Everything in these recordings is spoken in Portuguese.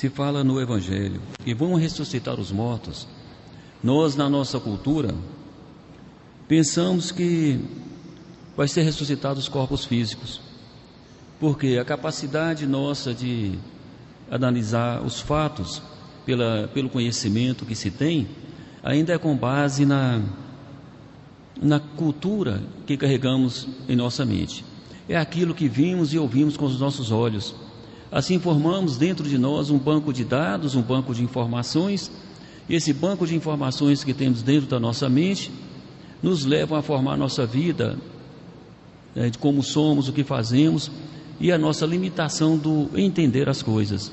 se fala no Evangelho que vão ressuscitar os mortos, nós, na nossa cultura, pensamos que vai ser ressuscitados os corpos físicos, porque a capacidade nossa de analisar os fatos pelo conhecimento que se tem ainda é com base na cultura que carregamos em nossa mente. É aquilo que vimos e ouvimos com os nossos olhos. Assim formamos dentro de nós um banco de dados, um banco de informações, e esse banco de informações que temos dentro da nossa mente nos levam a formar a nossa vida, de como somos, o que fazemos e a nossa limitação do entender as coisas.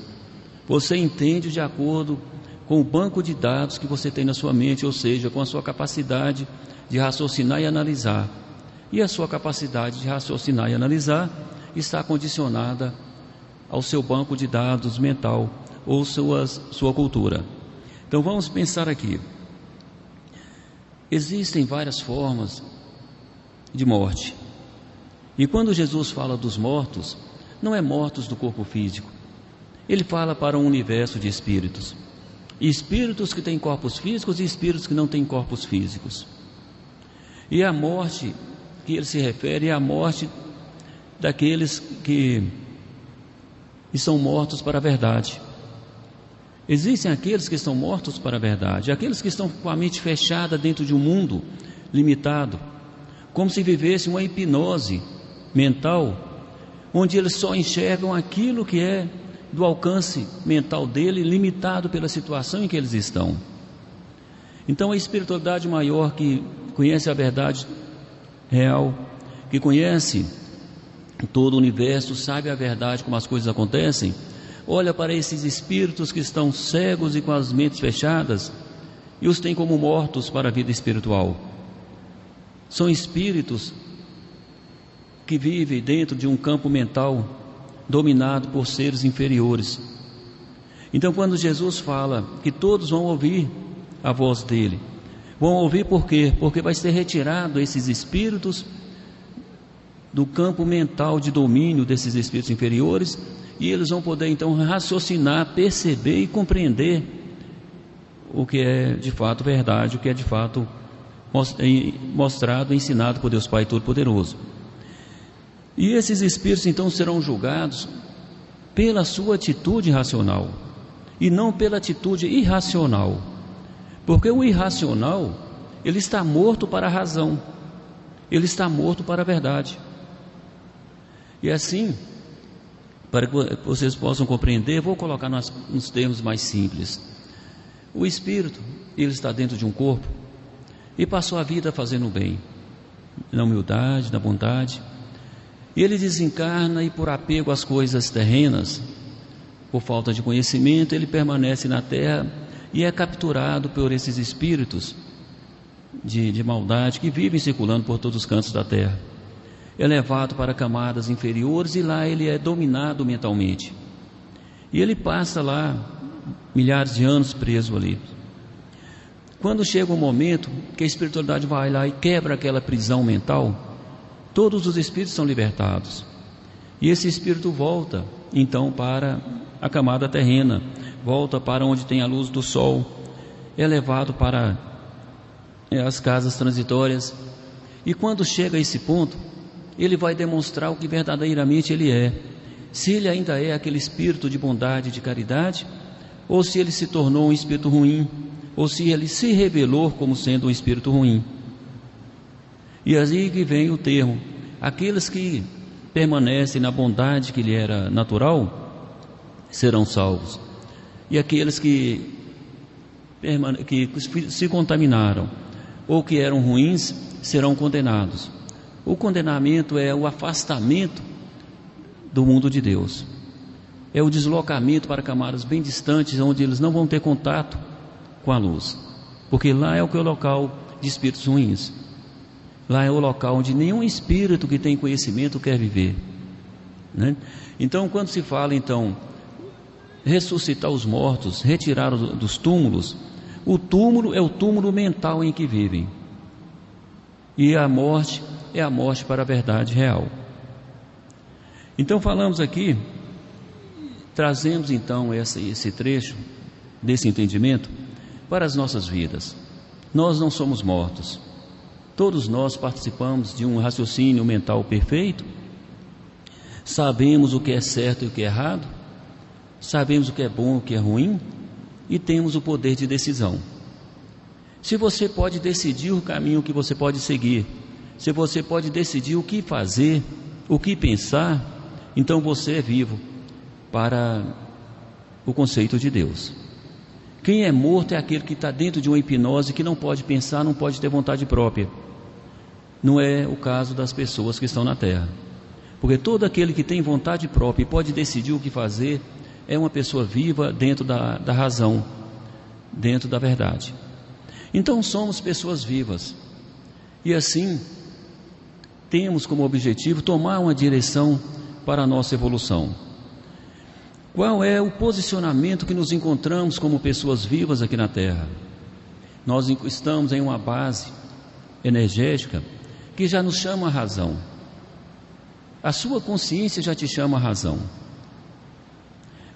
Você entende de acordo com o banco de dados que você tem na sua mente, ou seja, com a sua capacidade de raciocinar e analisar. E a sua capacidade de raciocinar e analisar está condicionada ao seu banco de dados mental ou sua cultura. Então vamos pensar aqui. Existem várias formas de morte. E quando Jesus fala dos mortos, não é mortos do corpo físico. Ele fala para um universo de espíritos. Espíritos que têm corpos físicos e espíritos que não têm corpos físicos. E a morte que ele se refere é a morte daqueles que são mortos para a verdade. Existem aqueles que estão mortos para a verdade, aqueles que estão com a mente fechada dentro de um mundo limitado, como se vivesse uma hipnose mental, onde eles só enxergam aquilo que é do alcance mental dele, limitado pela situação em que eles estão. Então a espiritualidade maior, que conhece a verdade real, que conhece todo o universo, sabe a verdade, como as coisas acontecem, olha para esses espíritos que estão cegos e com as mentes fechadas e os tem como mortos para a vida espiritual. São espíritos que vivem dentro de um campo mental dominado por seres inferiores. Então, quando Jesus fala que todos vão ouvir a voz dele, vão ouvir por quê? Porque vai ser retirado esses espíritos do campo mental de domínio desses espíritos inferiores, e eles vão poder então raciocinar, perceber e compreender o que é de fato verdade, o que é de fato mostrado, ensinado por Deus Pai Todo-Poderoso. E esses espíritos então serão julgados pela sua atitude racional e não pela atitude irracional, porque o irracional, ele está morto para a razão, ele está morto para a verdade. E assim, para que vocês possam compreender, vou colocar nos termos mais simples. O espírito, ele está dentro de um corpo e passou a vida fazendo o bem, na humildade, na bondade, e ele desencarna e, por apego às coisas terrenas, por falta de conhecimento, ele permanece na terra e é capturado por esses espíritos de maldade que vivem circulando por todos os cantos da terra. É levado para camadas inferiores e lá ele é dominado mentalmente. E ele passa lá milhares de anos preso ali. Quando chega um momento que a espiritualidade vai lá e quebra aquela prisão mental, todos os espíritos são libertados. E esse espírito volta então para a camada terrena, volta para onde tem a luz do sol, é levado para as casas transitórias. E quando chega a esse ponto, ele vai demonstrar o que verdadeiramente ele é, se ele ainda é aquele espírito de bondade e de caridade, ou se ele se tornou um espírito ruim, ou se ele se revelou como sendo um espírito ruim. E aí que vem o termo: aqueles que permanecem na bondade que lhe era natural serão salvos, e aqueles que se contaminaram ou que eram ruins serão condenados. O condenamento é o afastamento do mundo de Deus, é o deslocamento para camadas bem distantes, onde eles não vão ter contato com a luz, porque lá é o local de espíritos ruins. Lá é o local onde nenhum espírito que tem conhecimento quer viver, né? Então, quando se fala então ressuscitar os mortos, retirar dos túmulos, o túmulo é o túmulo mental em que vivem, e a morte é a morte para a verdade real. Então falamos aqui trazemos então esse trecho desse entendimento para as nossas vidas. Nós não somos mortos. Todos nós participamos de um raciocínio mental perfeito. Sabemos o que é certo e o que é errado. Sabemos o que é bom e o que é ruim. E temos o poder de decisão. Se você pode decidir o caminho que você pode seguir, se você pode decidir o que fazer, o que pensar, então você é vivo para o conceito de Deus. Quem é morto é aquele que está dentro de uma hipnose, que não pode pensar, não pode ter vontade própria. Não é o caso das pessoas que estão na terra, porque todo aquele que tem vontade própria e pode decidir o que fazer é uma pessoa viva dentro da razão, dentro da verdade. Então somos pessoas vivas, e assim temos como objetivo tomar uma direção para a nossa evolução. Qual é o posicionamento que nos encontramos como pessoas vivas aqui na Terra? Nós estamos em uma base energética que já nos chama a razão. A sua consciência já te chama a razão.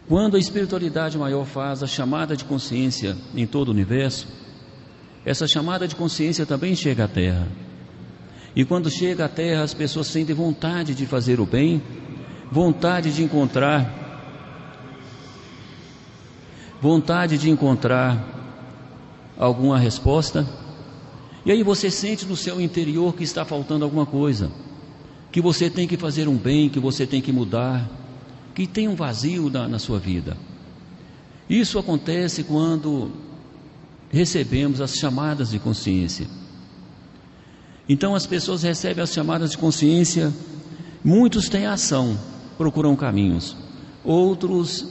Quando a espiritualidade maior faz a chamada de consciência em todo o universo, essa chamada de consciência também chega à Terra. E quando chega à Terra, as pessoas sentem vontade de fazer o bem, vontade de encontrar alguma resposta. E aí você sente no seu interior que está faltando alguma coisa, que você tem que fazer um bem, que você tem que mudar, que tem um vazio na sua vida. Isso acontece quando recebemos as chamadas de consciência. Então as pessoas recebem as chamadas de consciência, muitos têm ação, procuram caminhos, outros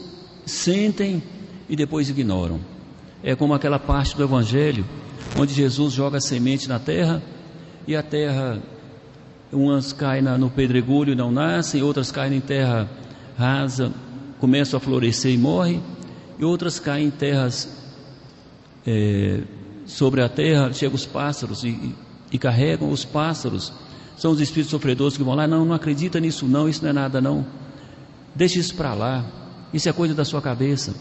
sentem e depois ignoram. É como aquela parte do Evangelho onde Jesus joga a semente na terra, e a terra, umas caem no pedregulho e não nascem, outras caem em terra rasa, começam a florescer e morrem, e outras caem em terras sobre a terra, chegam os pássaros e carregam. Os pássaros são os espíritos sofredores que vão lá: não acredita nisso não, isso não é nada não, deixa isso para lá, isso é coisa da sua cabeça.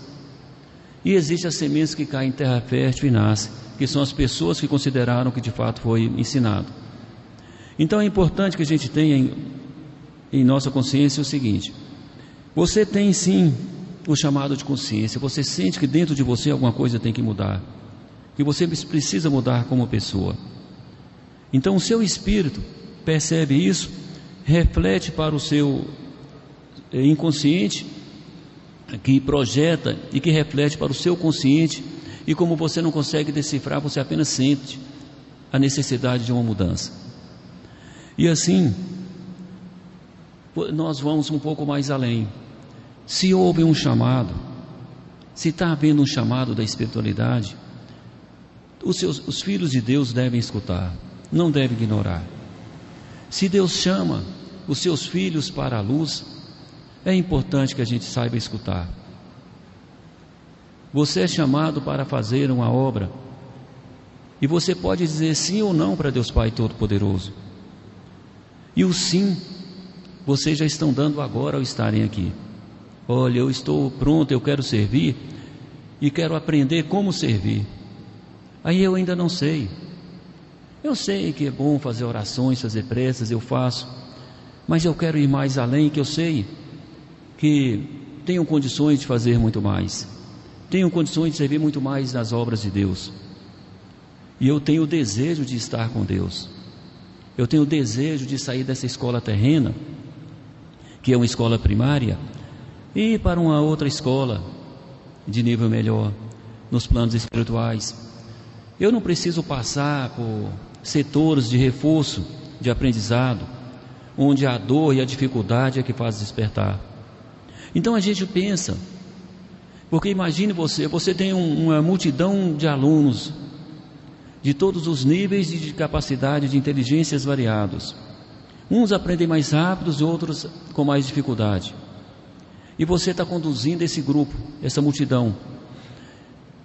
E existem as sementes que caem em terra fértil e nascem, que são as pessoas que consideraram que de fato foi ensinado. Então é importante que a gente tenha em nossa consciência o seguinte: você tem sim o chamado de consciência, você sente que dentro de você alguma coisa tem que mudar, que você precisa mudar como pessoa. Então o seu espírito percebe isso, reflete para o seu inconsciente, que projeta e que reflete para o seu consciente, e como você não consegue decifrar, você apenas sente a necessidade de uma mudança. E assim nós vamos um pouco mais além. Se houve um chamado, se está havendo um chamado da espiritualidade, os filhos de Deus devem escutar, não devem ignorar. Se Deus chama os seus filhos para a luz, é importante que a gente saiba escutar. Você é chamado para fazer uma obra, e você pode dizer sim ou não para Deus Pai Todo-Poderoso. E o sim, vocês já estão dando agora ao estarem aqui. Olha, eu estou pronto, eu quero servir, e quero aprender como servir. Aí eu ainda não sei. Eu sei que é bom fazer orações, fazer preces, eu faço, mas eu quero ir mais além, que eu sei que tenho condições de fazer muito mais, tenho condições de servir muito mais nas obras de Deus, e eu tenho o desejo de estar com Deus, eu tenho o desejo de sair dessa escola terrena, que é uma escola primária, e ir para uma outra escola de nível melhor, nos planos espirituais. Eu não preciso passar por setores de reforço, de aprendizado, onde a dor e a dificuldade é que faz despertar. Então a gente pensa, porque imagine você tem uma multidão de alunos, de todos os níveis de capacidade, de inteligências variados. Uns aprendem mais rápidos, outros com mais dificuldade. E você está conduzindo esse grupo, essa multidão.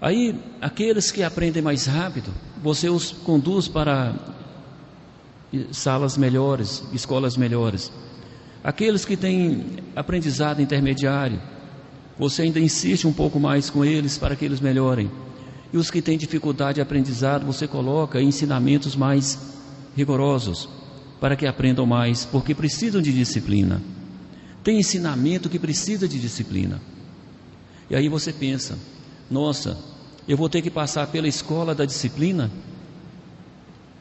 Aí, aqueles que aprendem mais rápido, você os conduz para salas melhores, escolas melhores. Aqueles que têm aprendizado intermediário, você ainda insiste um pouco mais com eles para que eles melhorem. E os que têm dificuldade de aprendizado, você coloca ensinamentos mais rigorosos para que aprendam mais, porque precisam de disciplina. Tem ensinamento que precisa de disciplina. E aí você pensa: nossa, eu vou ter que passar pela escola da disciplina?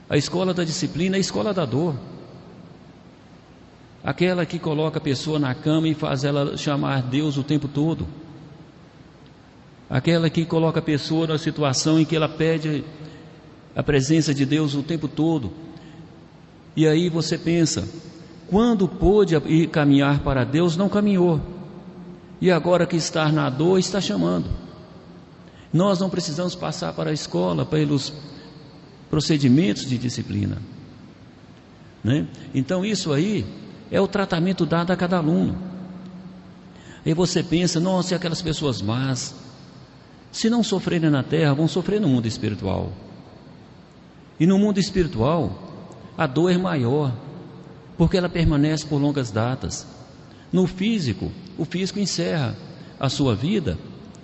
A escola da disciplina é a escola da dor. Aquela que coloca a pessoa na cama e faz ela chamar Deus o tempo todo. Aquela que coloca a pessoa na situação em que ela pede a presença de Deus o tempo todo. E aí você pensa: quando pôde ir caminhar para Deus, não caminhou. E agora que está na dor, está chamando. Nós não precisamos passar para a escola pelos procedimentos de disciplina, né? Então isso aí é o tratamento dado a cada aluno. Aí você pensa: nossa, e aquelas pessoas más, se não sofrerem na terra, vão sofrer no mundo espiritual. E no mundo espiritual a dor é maior, porque ela permanece por longas datas. No físico, o físico encerra a sua vida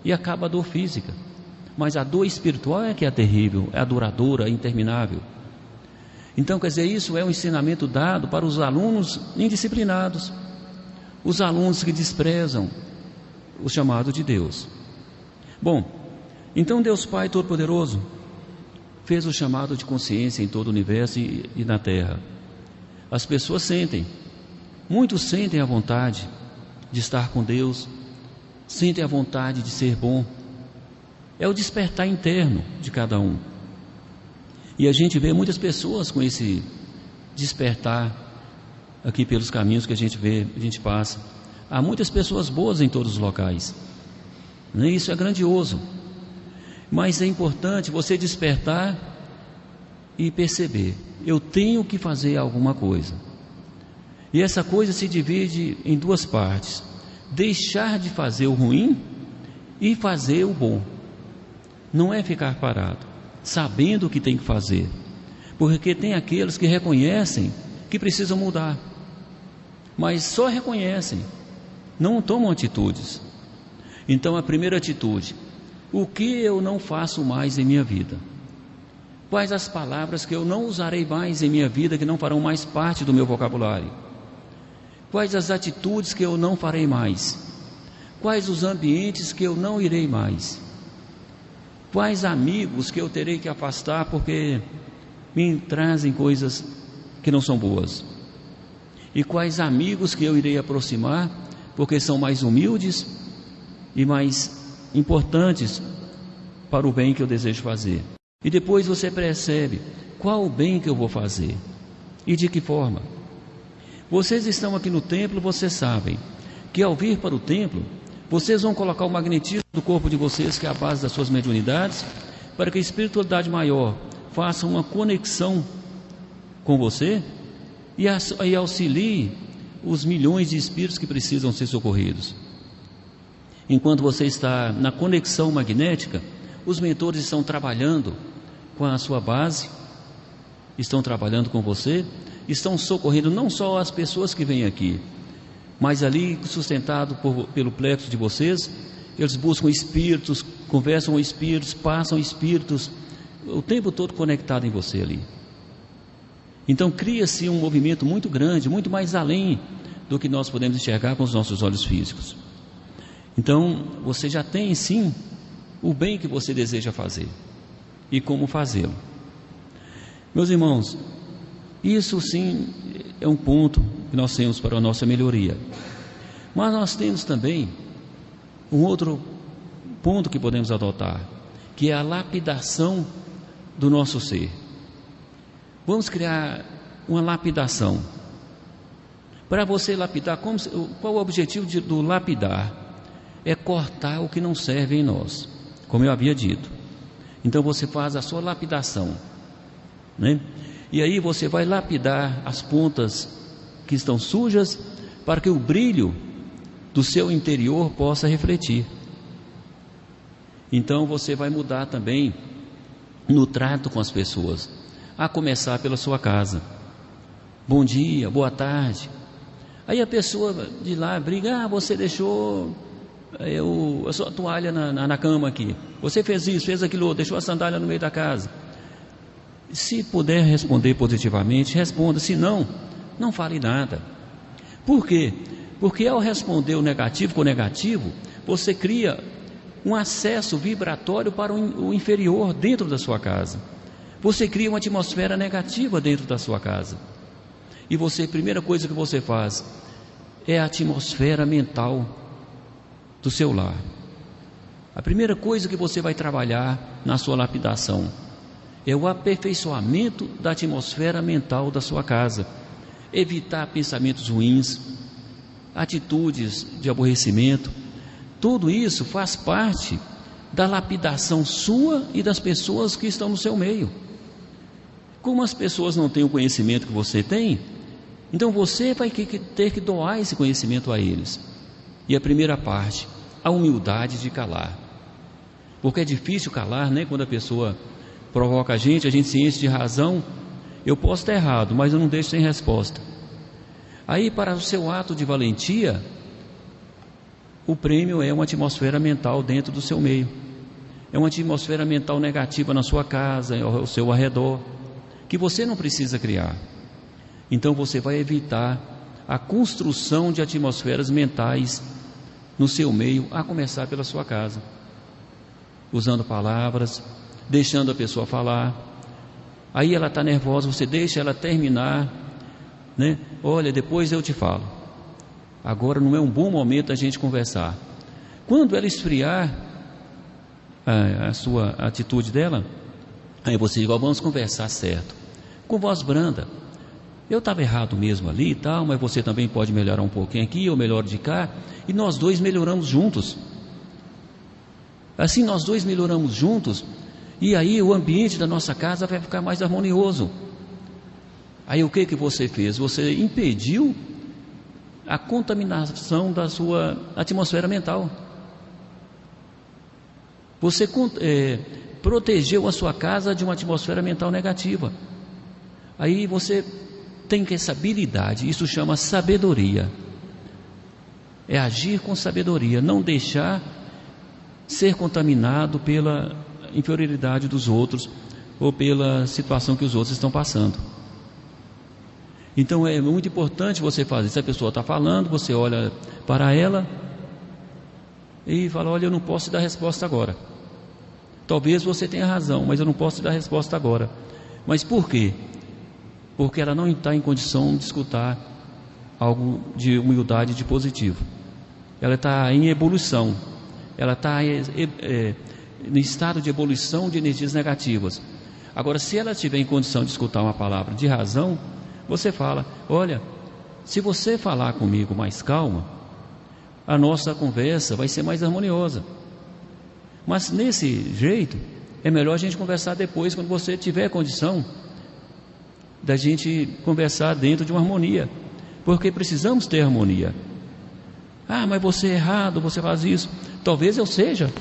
e acaba a dor física. Mas a dor espiritual é que é terrível, é a duradoura, é interminável. Então, quer dizer, isso é um ensinamento dado para os alunos indisciplinados, os alunos que desprezam o chamado de Deus. Bom, então Deus Pai Todo-Poderoso fez o chamado de consciência em todo o universo e na terra. As pessoas sentem, muitos sentem a vontade de estar com Deus, sentem a vontade de ser bom. É o despertar interno de cada um. E a gente vê muitas pessoas com esse despertar aqui pelos caminhos que a gente vê, a gente passa. Há muitas pessoas boas em todos os locais, né? Isso é grandioso. Mas é importante você despertar e perceber: eu tenho que fazer alguma coisa. E essa coisa se divide em duas partes: deixar de fazer o ruim e fazer o bom. Não é ficar parado, sabendo o que tem que fazer, porque tem aqueles que reconhecem que precisam mudar, mas só reconhecem, não tomam atitudes. Então a primeira atitude: o que eu não faço mais em minha vida? Quais as palavras que eu não usarei mais em minha vida, que não farão mais parte do meu vocabulário? Quais as atitudes que eu não farei mais? Quais os ambientes que eu não irei mais? Quais amigos que eu terei que afastar porque me trazem coisas que não são boas? E quais amigos que eu irei aproximar porque são mais humildes e mais importantes para o bem que eu desejo fazer? E depois você percebe qual o bem que eu vou fazer e de que forma. Vocês estão aqui no templo, vocês sabem que ao vir para o templo, vocês vão colocar o magnetismo do corpo de vocês, que é a base das suas mediunidades, para que a espiritualidade maior faça uma conexão com você e auxilie os milhões de espíritos que precisam ser socorridos. Enquanto você está na conexão magnética, os mentores estão trabalhando com a sua base, estão trabalhando com você, estão socorrendo não só as pessoas que vêm aqui, mas ali, sustentado pelo plexo de vocês, eles buscam espíritos, conversam com espíritos, passam espíritos, o tempo todo conectado em você ali. Então cria-se um movimento muito grande, muito mais além do que nós podemos enxergar com os nossos olhos físicos. Então você já tem sim o bem que você deseja fazer e como fazê-lo. Meus irmãos, isso sim é um ponto que nós temos para a nossa melhoria. Mas nós temos também um outro ponto que podemos adotar, que é a lapidação do nosso ser. Vamos criar uma lapidação. Para você lapidar, qual o objetivo do lapidar? É cortar o que não serve em nós, como eu havia dito. Então você faz a sua lapidação, né? E aí você vai lapidar as pontas que estão sujas, para que o brilho do seu interior possa refletir. Então você vai mudar também no trato com as pessoas, a começar pela sua casa. Bom dia, boa tarde. Aí a pessoa de lá briga: você deixou a sua toalha na cama aqui, você fez isso, fez aquilo outro, deixou a sandália no meio da casa. Se puder responder positivamente, responda. Se não, não fale nada. Por quê? Porque ao responder o negativo com o negativo, você cria um acesso vibratório para o inferior dentro da sua casa. Você cria uma atmosfera negativa dentro da sua casa. E você, a primeira coisa que você faz é a atmosfera mental do seu lar. A primeira coisa que você vai trabalhar na sua lapidação é o aperfeiçoamento da atmosfera mental da sua casa. Evitar pensamentos ruins, atitudes de aborrecimento. Tudo isso faz parte da lapidação sua e das pessoas que estão no seu meio. Como as pessoas não têm o conhecimento que você tem, então você vai ter que doar esse conhecimento a eles. E a primeira parte, a humildade de calar. Porque é difícil calar, né? Quando a pessoa provoca a gente se enche de razão. Eu posso estar errado, mas eu não deixo sem resposta. Aí, para o seu ato de valentia, o prêmio é uma atmosfera mental dentro do seu meio. É uma atmosfera mental negativa na sua casa, ao seu arredor, que você não precisa criar. Então você vai evitar a construção de atmosferas mentais no seu meio, a começar pela sua casa, usando palavras, deixando a pessoa falar. Aí ela está nervosa, você deixa ela terminar, né? Olha, depois eu te falo. Agora não é um bom momento a gente conversar. Quando ela esfriar a sua atitude dela, aí você diz: vamos conversar certo, com voz branda. Eu estava errado mesmo ali e tal, mas você também pode melhorar um pouquinho aqui, eu melhoro de cá, e nós dois melhoramos juntos. Assim nós dois melhoramos juntos, e aí o ambiente da nossa casa vai ficar mais harmonioso. Aí o que você fez? Você impediu a contaminação da sua atmosfera mental. Você protegeu a sua casa de uma atmosfera mental negativa. Aí você tem que essa habilidade, isso chama sabedoria. É agir com sabedoria, não deixar ser contaminado pela inferioridade dos outros ou pela situação que os outros estão passando. Então é muito importante você fazer. Se a pessoa está falando, você olha para ela e fala: olha, eu não posso te dar resposta agora. Talvez você tenha razão, mas eu não posso te dar resposta agora. Mas por quê? Porque ela não está em condição de escutar algo de humildade, de positivo. Ela está em evolução. Ela está no estado de evolução de energias negativas. Agora, se ela estiver em condição de escutar uma palavra de razão, você fala: olha, se você falar comigo mais calma, a nossa conversa vai ser mais harmoniosa. Mas nesse jeito, é melhor a gente conversar depois, quando você tiver condição da gente conversar dentro de uma harmonia, porque precisamos ter harmonia. Ah, mas você é errado, você faz isso. Talvez eu seja.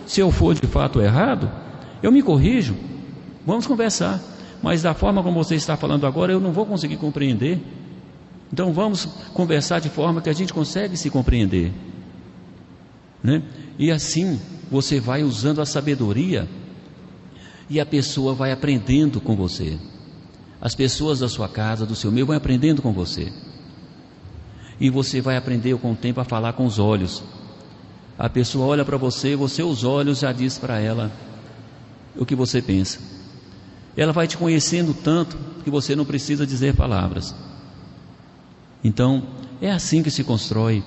Se eu for de fato errado, eu me corrijo, vamos conversar. Mas da forma como você está falando agora, eu não vou conseguir compreender. Então vamos conversar de forma que a gente consegue se compreender, né? E assim você vai usando a sabedoria e a pessoa vai aprendendo com você. As pessoas da sua casa, do seu meio, vão aprendendo com você. E você vai aprender com o tempo a falar com os olhos. A pessoa olha para você, os olhos já diz para ela o que você pensa. Ela vai te conhecendo tanto que você não precisa dizer palavras. Então, é assim que se constrói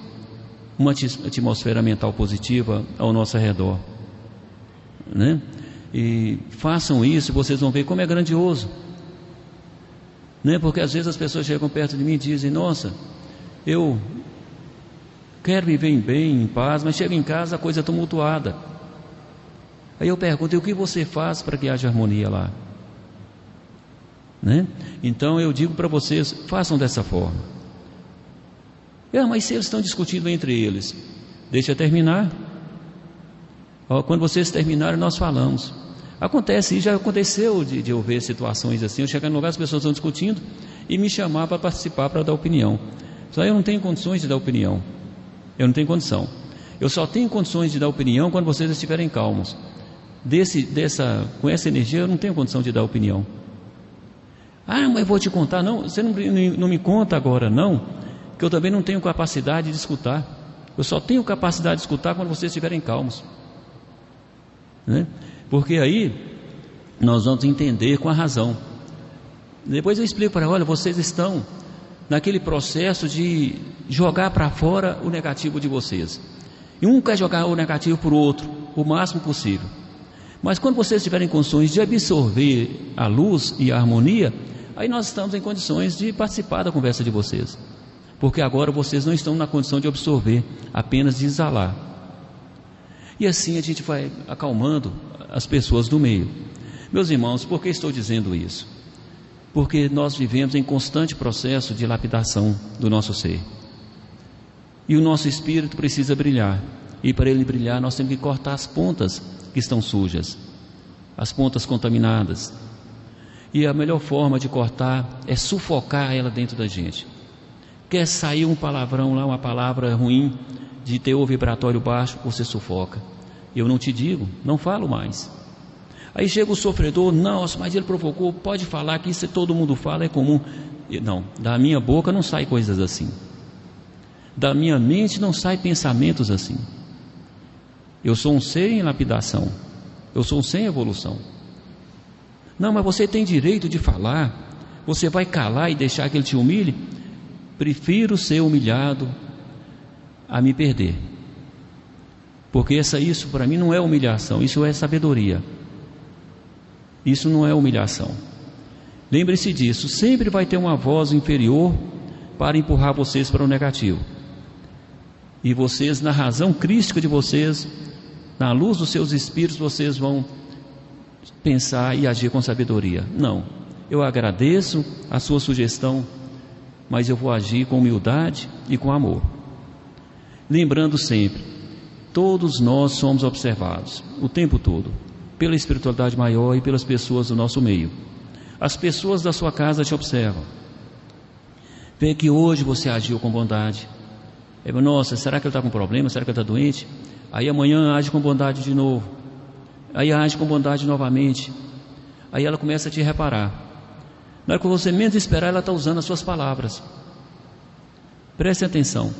uma atmosfera mental positiva ao nosso redor, né? E façam isso, vocês vão ver como é grandioso, né? Porque às vezes as pessoas chegam perto de mim e dizem: nossa, eu quero viver em bem, em paz, mas chego em casa a coisa é tumultuada. Aí eu pergunto: e o que você faz para que haja harmonia lá? Né? Então eu digo para vocês: façam dessa forma. Mas se eles estão discutindo entre eles, deixa eu terminar. Quando vocês terminarem, nós falamos. Acontece, e já aconteceu de eu ver situações assim, eu chegar no lugar, as pessoas estão discutindo e me chamar para participar, para dar opinião. Só eu não tenho condições de dar opinião. Eu não tenho condição. Eu só tenho condições de dar opinião quando vocês estiverem calmos. Com essa energia eu não tenho condição de dar opinião. Ah, mas eu vou te contar. Não, você não me conta agora não, que eu também não tenho capacidade de escutar. Eu só tenho capacidade de escutar quando vocês estiverem calmos, né? Porque aí nós vamos entender com a razão. Depois eu explico para ela: olha, vocês estão naquele processo de jogar para fora o negativo de vocês, e um quer jogar o negativo para o outro o máximo possível. Mas quando vocês tiverem condições de absorver a luz e a harmonia, aí nós estamos em condições de participar da conversa de vocês, porque agora vocês não estão na condição de absorver, apenas de exalar. E assim a gente vai acalmando as pessoas do meio. Meus irmãos, por que estou dizendo isso? Porque nós vivemos em constante processo de lapidação do nosso ser, e o nosso espírito precisa brilhar, e para ele brilhar nós temos que cortar as pontas que estão sujas, as pontas contaminadas, e a melhor forma de cortar é sufocar ela dentro da gente. Quer sair um palavrão lá, uma palavra ruim, de teor vibratório baixo, você sufoca. Eu não te digo, não falo mais. Aí chega o sofredor: nossa, mas ele provocou, pode falar, que isso todo mundo fala, é comum. Não, da minha boca não sai coisas assim, da minha mente não sai pensamentos assim. Eu sou um ser em lapidação, eu sou um ser em evolução. Não, mas você tem direito de falar, você vai calar e deixar que ele te humilhe? Prefiro ser humilhado a me perder, porque isso para mim não é humilhação, isso é sabedoria. Isso não é humilhação. Lembre-se disso, sempre vai ter uma voz inferior para empurrar vocês para o negativo, e vocês, na razão crística de vocês, na luz dos seus espíritos, vocês vão pensar e agir com sabedoria. Não, eu agradeço a sua sugestão, mas eu vou agir com humildade e com amor. Lembrando sempre, todos nós somos observados o tempo todo, pela espiritualidade maior e pelas pessoas do nosso meio. As pessoas da sua casa te observam, vê que hoje você agiu com bondade. Nossa, será que ele está com problema? Será que ele está doente? Aí amanhã age com bondade de novo, aí age com bondade novamente. Aí ela começa a te reparar. Na hora que você menos esperar, ela está usando as suas palavras. Preste atenção.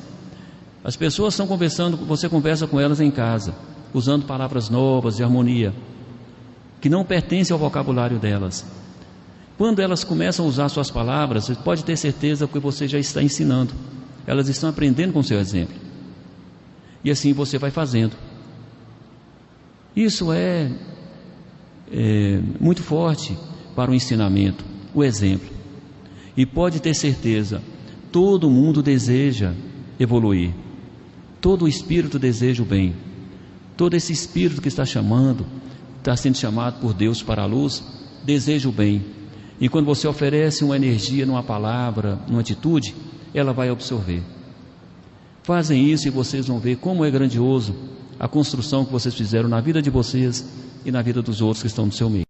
As pessoas estão conversando, você conversa com elas em casa, usando palavras novas de harmonia, que não pertencem ao vocabulário delas. Quando elas começam a usar suas palavras, você pode ter certeza que você já está ensinando. Elas estão aprendendo com o seu exemplo, e assim você vai fazendo. Isso é muito forte para o ensinamento, o exemplo. E pode ter certeza, todo mundo deseja evoluir, todo espírito deseja o bem, todo esse espírito que está sendo chamado por Deus para a luz, deseja o bem. E quando você oferece uma energia numa palavra, numa atitude, ela vai absorver. Fazem isso e vocês vão ver como é grandioso a construção que vocês fizeram na vida de vocês e na vida dos outros que estão no seu meio.